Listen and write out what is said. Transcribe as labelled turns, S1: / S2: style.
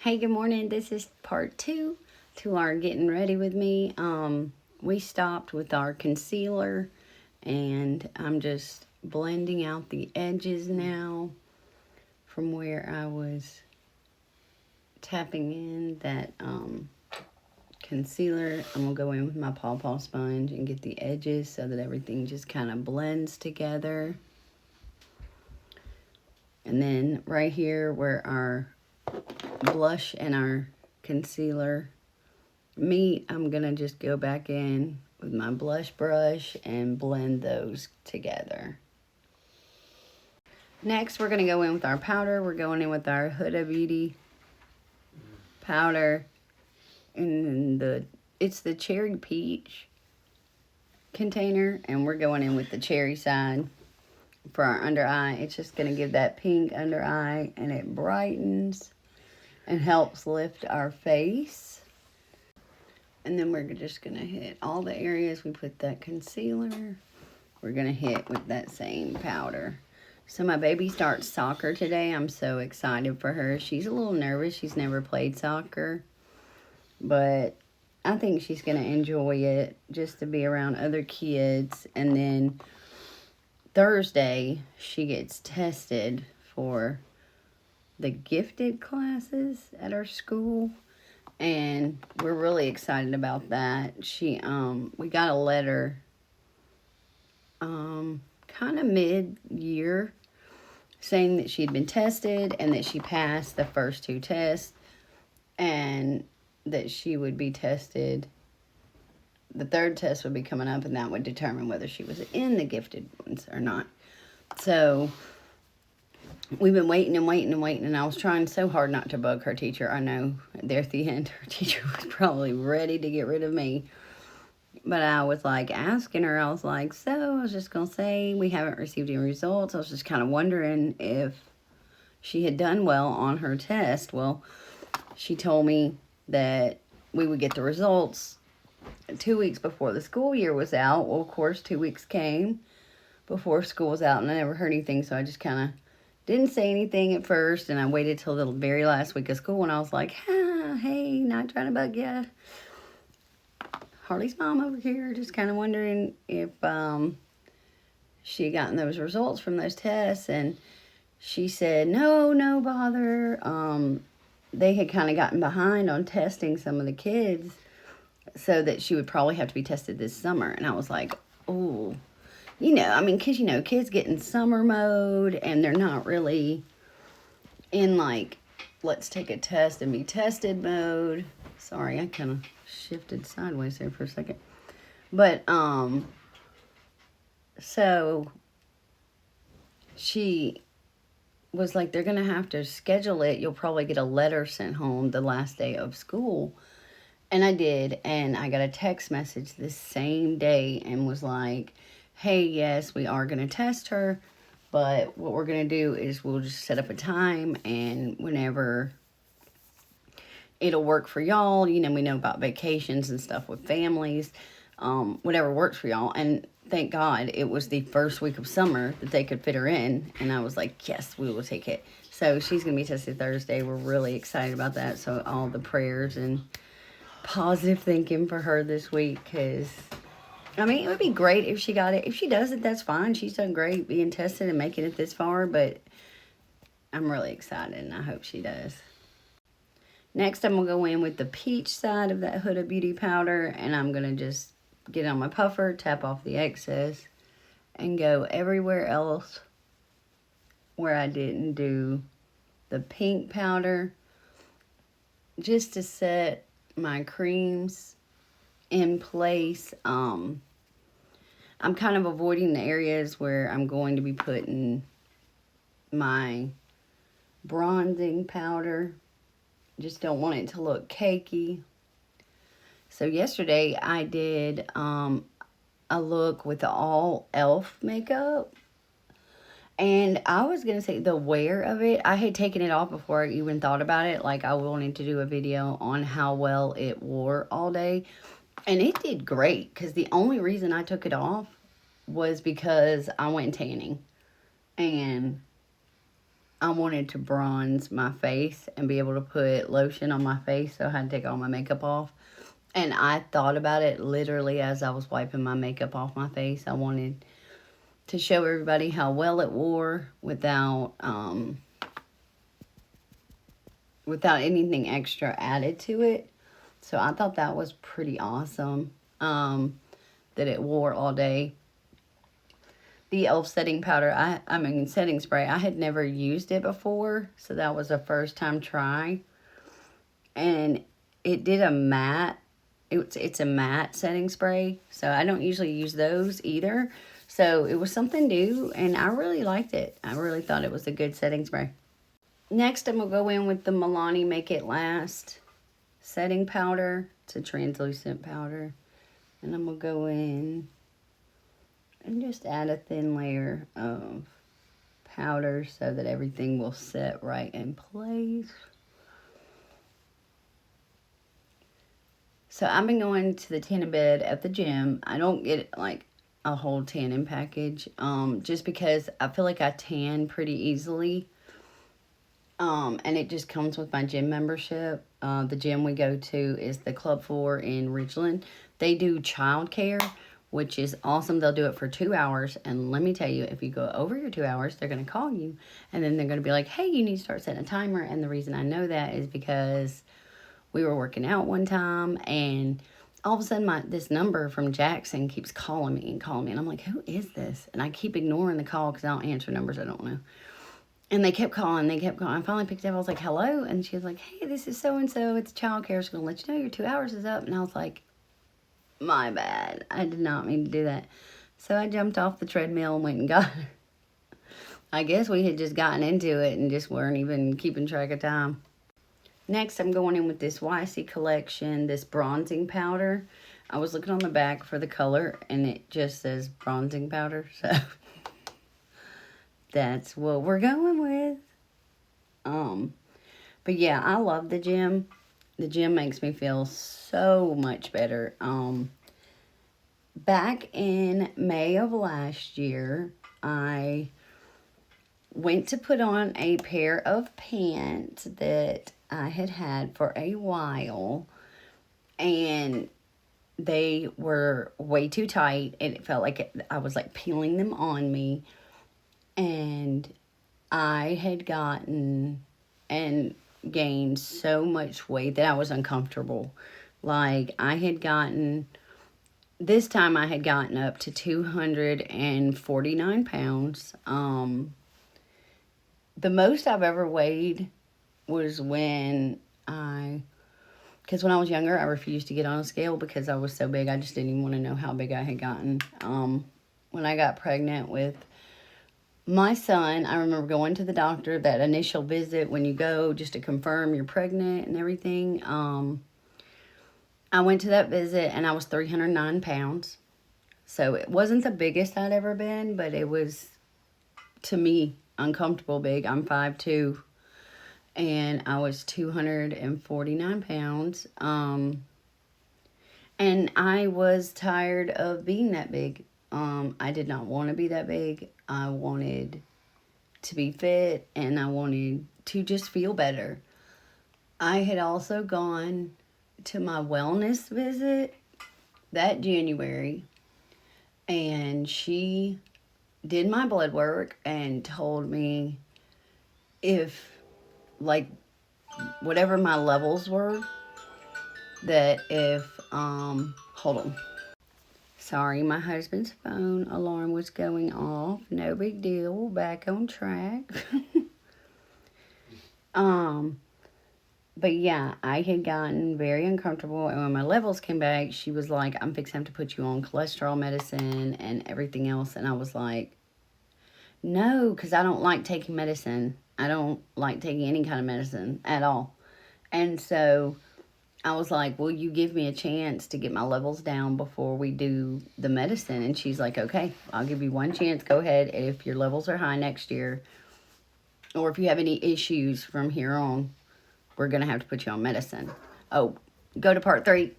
S1: Hey, good morning. This is part 2 to our getting ready with me. We stopped with our concealer and I'm just blending out the edges now from where I was tapping in that concealer. I'm gonna go in with my Paw Paw sponge and get the edges so that everything just kind of blends together. And then right here where our blush and our concealer meet, I'm gonna just go back in with my blush brush and blend those together. Next, we're gonna go in with our powder. We're going in with our Huda Beauty powder, and it's the cherry peach container, and we're going in with the cherry side for our under eye. It's just gonna give that pink under eye, and it brightens and helps lift our face. And then we're just gonna hit all the areas we put that concealer. We're gonna hit with that same powder. So my baby starts soccer today. I'm so excited for her. She's a little nervous. She's never played soccer, but I think she's gonna enjoy it just to be around other kids. And then Thursday, she gets tested for the gifted classes at our school. And we're really excited about that. We got a letter, kind of mid-year, saying that she'd been tested and that she passed the first 2 tests, and that she would be tested. The 3rd test would be coming up, and that would determine whether she was in the gifted ones or not. So we've been waiting, and I was trying so hard not to bug her teacher. I know there at the end, her teacher was probably ready to get rid of me. But I was like asking her, I was like, so I was just going to say we haven't received any results. I was just kind of wondering if she had done well on her test. Well, she told me that we would get the results 2 weeks before the school year was out. Well, of course, 2 weeks came before school was out, and I never heard anything, so I just kind of didn't say anything at first, and I waited till the very last week of school, and I was like, hey, not trying to bug ya. Harley's mom over here, just kind of wondering if she had gotten those results from those tests, and she said, no bother. They had kind of gotten behind on testing some of the kids, so that she would probably have to be tested this summer. And I was like, oh, because, kids get in summer mode, and they're not really in, like, let's take a test and be tested mode. Sorry, I kind of shifted sideways there for a second. But, so she was like, they're going to have to schedule it. You'll probably get a letter sent home the last day of school. And I did, and I got a text message this same day and was like, hey, yes, we are going to test her, but what we're going to do is we'll just set up a time, and whenever it'll work for y'all, we know about vacations and stuff with families, whatever works for y'all. And thank God it was the first week of summer that they could fit her in, and I was like, yes, we will take it. So she's going to be tested Thursday. We're really excited about that, so all the prayers and positive thinking for her this week, because it would be great if she got it. If she doesn't, that's fine. She's done great being tested and making it this far, but I'm really excited, and I hope she does. Next, I'm going to go in with the peach side of that Huda Beauty powder, and I'm going to just get on my puffer, tap off the excess, and go everywhere else where I didn't do the pink powder, just to set my creams in place. I'm kind of avoiding the areas where I'm going to be putting my bronzing powder. Just don't want it to look cakey. So yesterday I did a look with the all e.l.f. makeup. And I was going to say the wear of it, I had taken it off before I even thought about it. Like, I wanted to do a video on how well it wore all day. And it did great, because the only reason I took it off was because I went tanning. And I wanted to bronze my face and be able to put lotion on my face, so I had to take all my makeup off. And I thought about it literally as I was wiping my makeup off my face. I wanted to show everybody how well it wore without without anything extra added to it. So I thought that was pretty awesome, that it wore all day. The e.l.f. setting powder, I mean setting spray, I had never used it before, so that was a first time try. And it did a matte, it's a matte setting spray, so I don't usually use those either. So it was something new, and I really liked it. I really thought it was a good setting spray. Next, I'm going to go in with the Milani Make It Last setting powder. It's a translucent powder. And I'm going to go in and just add a thin layer of powder so that everything will set right in place. So I've been going to the tanning bed at the gym. I don't get like a whole tanning package, just because I feel like I tan pretty easily. And it just comes with my gym membership. The gym we go to is the Club 4 in Ridgeland. They do childcare, which is awesome. They'll do it for 2 hours. And let me tell you, if you go over your 2 hours, they're going to call you. And then they're going to be like, hey, you need to start setting a timer. And the reason I know that is because we were working out one time, and all of a sudden this number from Jackson keeps calling me. And I'm like, who is this? And I keep ignoring the call because I don't answer numbers I don't know. And they kept calling. I finally picked up. I was like, hello? And she was like, hey, this is so-and-so. It's childcare. She's going to let you know your 2 hours is up. And I was like, my bad. I did not mean to do that. So I jumped off the treadmill and went and got her. I guess we had just gotten into it and just weren't even keeping track of time. Next, I'm going in with this YC Collection, this bronzing powder. I was looking on the back for the color, and it just says bronzing powder. So that's what we're going with. But yeah, I love the gym. The gym makes me feel so much better. Back in May of last year, I went to put on a pair of pants that I had had for a while, and they were way too tight, and it felt like I was like peeling them on me. And I had gotten and gained so much weight that I was uncomfortable. Like, this time I had gotten up to 249 pounds. The most I've ever weighed was because when I was younger, I refused to get on a scale because I was so big. I just didn't even want to know how big I had gotten. When I got pregnant with my son, I remember going to the doctor, that initial visit when you go just to confirm you're pregnant and everything. I went to that visit and I was 309 pounds. So it wasn't the biggest I'd ever been, but it was, to me, uncomfortable big. I'm 5'2", and I was 249 pounds. And I was tired of being that big. I did not want to be that big. I wanted to be fit, and I wanted to just feel better. I had also gone to my wellness visit that January, and she did my blood work and told me if, like, whatever my levels were, that if, hold on. Sorry, my husband's phone alarm was going off. No big deal. Back on track. But yeah, I had gotten very uncomfortable. And when my levels came back, she was like, I'm fixing to put you on cholesterol medicine and everything else. And I was like, no, because I don't like taking medicine. I don't like taking any kind of medicine at all. And so I was like, will you give me a chance to get my levels down before we do the medicine? And she's like, okay, I'll give you one chance. Go ahead. If your levels are high next year, or if you have any issues from here on, we're going to have to put you on medicine. Oh, go to part 3.